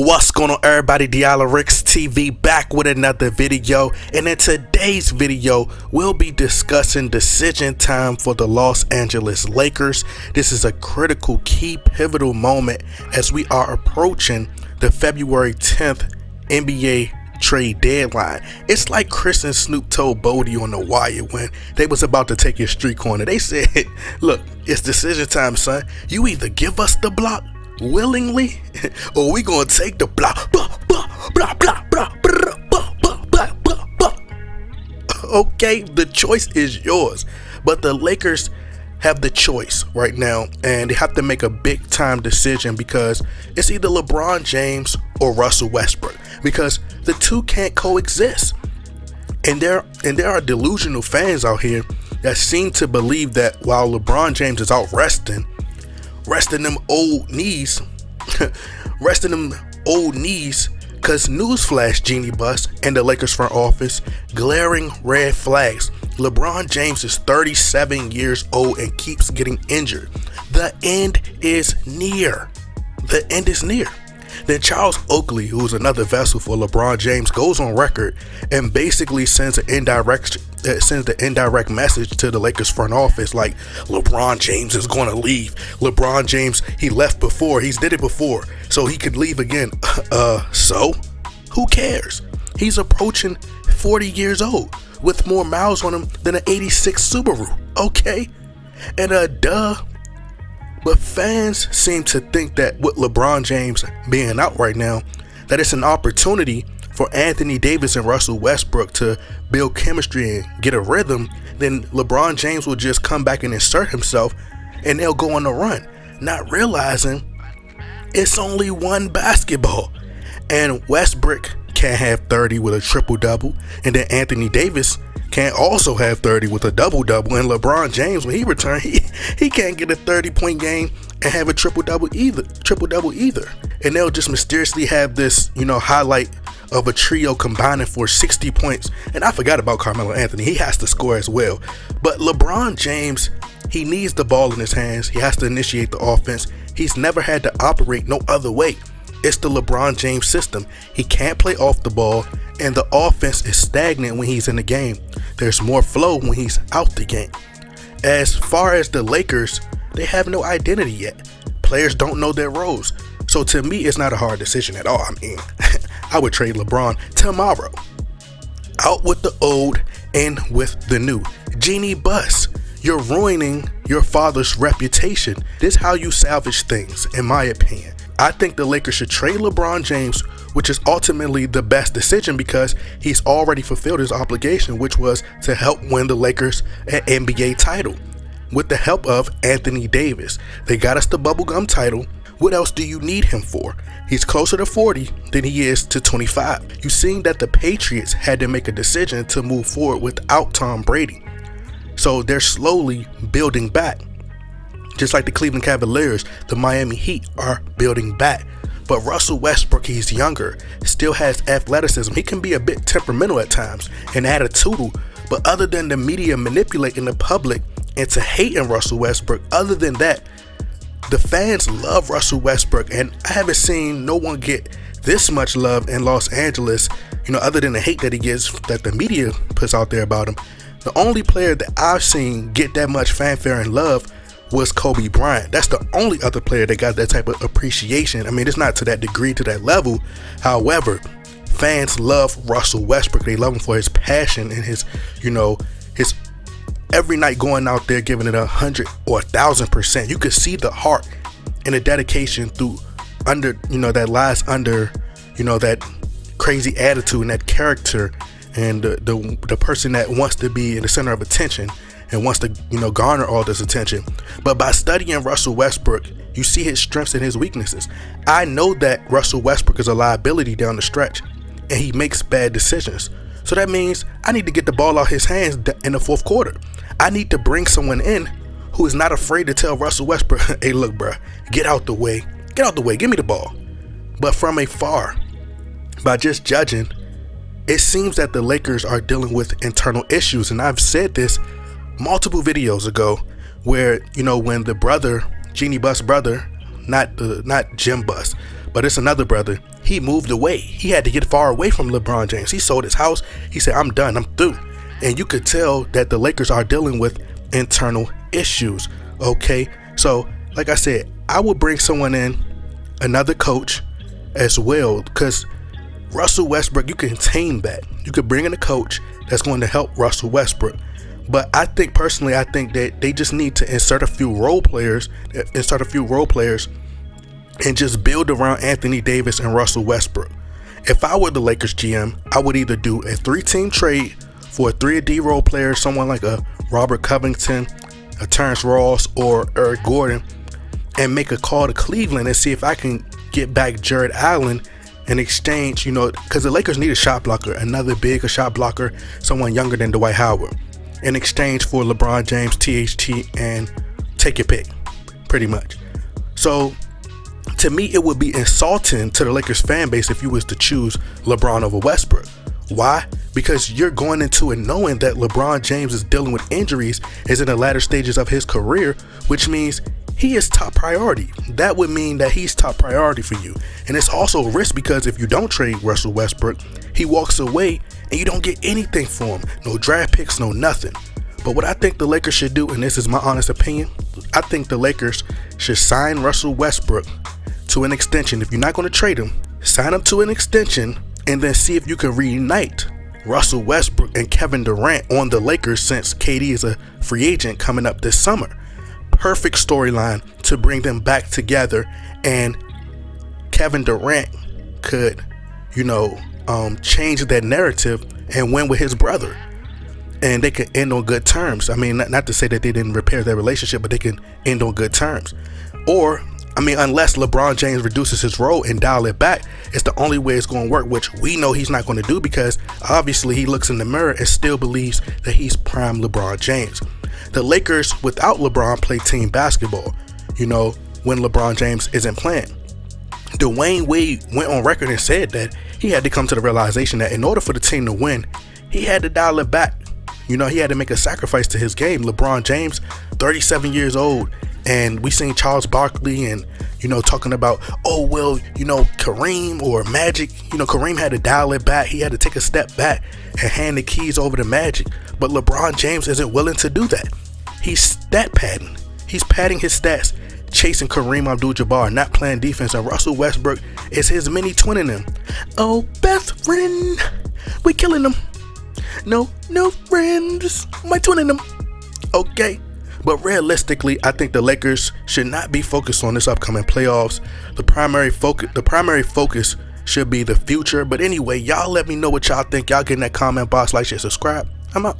What's going on, everybody? Dialerix TV back with another video, and in today's video we'll be discussing decision time for the Los Angeles Lakers. This is a critical, key, pivotal moment as we are approaching the February 10th NBA trade deadline. It's like Chris and Snoop told Bodie on The Wire when they was about to take his street corner. They said, look, it's decision time, son. You either give us the block willingly, or we gonna take the block. Okay, the choice is yours, but the Lakers have the choice right now, and they have to make a big time decision because it's either LeBron James or Russell Westbrook, because the two can't coexist. And there are delusional fans out here that seem to believe that while LeBron James is out resting them old knees, cause newsflash, Jeanie Bus and the Lakers front office, glaring red flags. LeBron James is 37 years old and keeps getting injured. The end is near. Then Charles Oakley, who's another vessel for LeBron James, goes on record and basically sends the indirect message to the Lakers front office like, LeBron James is going to leave. LeBron James, he left before. He's did it before, so he could leave again. So who cares? He's approaching 40 years old with more miles on him than an 86 Subaru. Okay, and duh. But fans seem to think that with LeBron James being out right now, that it's an opportunity for Anthony Davis and Russell Westbrook to build chemistry and get a rhythm. Then LeBron James will just come back and insert himself and they'll go on a run, not realizing it's only one basketball. And Westbrook can't have 30 with a triple-double, and then Anthony Davis can't also have 30 with a double-double, and LeBron James, when he returns, he can't get a 30-point game and have a triple-double either. And they'll just mysteriously have this, highlight of a trio combining for 60 points. And I forgot about Carmelo Anthony. He has to score as well. But LeBron James, he needs the ball in his hands. He has to initiate the offense. He's never had to operate no other way. It's the LeBron James system. He can't play off the ball, and the offense is stagnant when he's in the game. There's more flow when he's out the game. As far as the Lakers, they have no identity yet. Players don't know their roles. So to me, it's not a hard decision at all. I mean, I would trade LeBron tomorrow. Out with the old, in with the new. Jeanie Bus, you're ruining your father's reputation. This is how you salvage things, in my opinion. I think the Lakers should trade LeBron James, which is ultimately the best decision because he's already fulfilled his obligation, which was to help win the Lakers an NBA title with the help of Anthony Davis. They got us the bubblegum title. What else do you need him for? He's closer to 40 than he is to 25. You've seen that the Patriots had to make a decision to move forward without Tom Brady. So they're slowly building back. Just like the Cleveland Cavaliers, the Miami Heat are building back. But Russell Westbrook, he's younger, still has athleticism. He can be a bit temperamental at times and attitudinal. But other than the media manipulating the public into hating Russell Westbrook, other than that, the fans love Russell Westbrook. And I haven't seen no one get this much love in Los Angeles, other than the hate that he gets, that the media puts out there about him. The only player that I've seen get that much fanfare and love was Kobe Bryant. That's the only other player that got that type of appreciation. I mean, it's not to that degree, to that level. However, fans love Russell Westbrook. They love him for his passion and his every night going out there giving it 100 or 1,000%. You could see the heart and the dedication that lies under, that crazy attitude and that character and the person that wants to be in the center of attention and wants to, garner all this attention. But by studying Russell Westbrook, you see his strengths and his weaknesses. I know that Russell Westbrook is a liability down the stretch, and he makes bad decisions. So that means I need to get the ball out his hands in the fourth quarter. I need to bring someone in who is not afraid to tell Russell Westbrook, hey, look, bro, get out the way, give me the ball. But from afar, by just judging, it seems that the Lakers are dealing with internal issues, and I've said this multiple videos ago where, when the brother, Jeanie Bus brother, not Jim Bus, but it's another brother, he moved away. He had to get far away from LeBron James. He sold his house. He said, I'm done. I'm through. And you could tell that the Lakers are dealing with internal issues. Okay. So, like I said, I would bring someone in, another coach as well, because Russell Westbrook, you can tame that. You could bring in a coach that's going to help Russell Westbrook. But I think that they just need to insert a few role players and just build around Anthony Davis and Russell Westbrook. If I were the Lakers GM, I would either do a 3-team trade for a 3D role player, someone like a Robert Covington, a Terrence Ross, or Eric Gordon, and make a call to Cleveland and see if I can get back Jared Allen in exchange, because the Lakers need a shot blocker, another bigger shot blocker, someone younger than Dwight Howard, in exchange for LeBron James, THT, and take your pick, pretty much. So, to me, it would be insulting to the Lakers fan base if you was to choose LeBron over Westbrook. Why? Because you're going into it knowing that LeBron James is dealing with injuries, is in the latter stages of his career, which means he is top priority. That would mean that he's top priority for you. And it's also a risk because if you don't trade Russell Westbrook, he walks away and you don't get anything for him. No draft picks, no nothing. But what I think the Lakers should do, and this is my honest opinion, I think the Lakers should sign Russell Westbrook to an extension. If you're not going to trade him, sign him to an extension and then see if you can reunite Russell Westbrook and Kevin Durant on the Lakers, since KD is a free agent coming up this summer. Perfect storyline to bring them back together, and Kevin Durant could, change that narrative and win with his brother, and they could end on good terms. I mean, not to say that they didn't repair their relationship, but they can end on good terms. Or, unless LeBron James reduces his role and dial it back, it's the only way it's going to work, which we know he's not going to do, because obviously he looks in the mirror and still believes that he's prime LeBron James. The Lakers without LeBron play team basketball, when LeBron James isn't playing. Dwayne Wade went on record and said that he had to come to the realization that in order for the team to win, he had to dial it back. He had to make a sacrifice to his game. LeBron James, 37 years old, and we seen Charles Barkley and, talking about, Kareem or Magic. Kareem had to dial it back. He had to take a step back and hand the keys over to Magic. But LeBron James isn't willing to do that. He's stat padding. He's padding his stats, chasing Kareem Abdul-Jabbar, not playing defense. And Russell Westbrook is his mini twinning him. Oh, best friend, we killing him. No friends, my twinning him. Okay. But realistically, I think the Lakers should not be focused on this upcoming playoffs. The primary focus should be the future. But anyway, y'all let me know what y'all think. Y'all get in that comment box, like, share, subscribe. I'm out.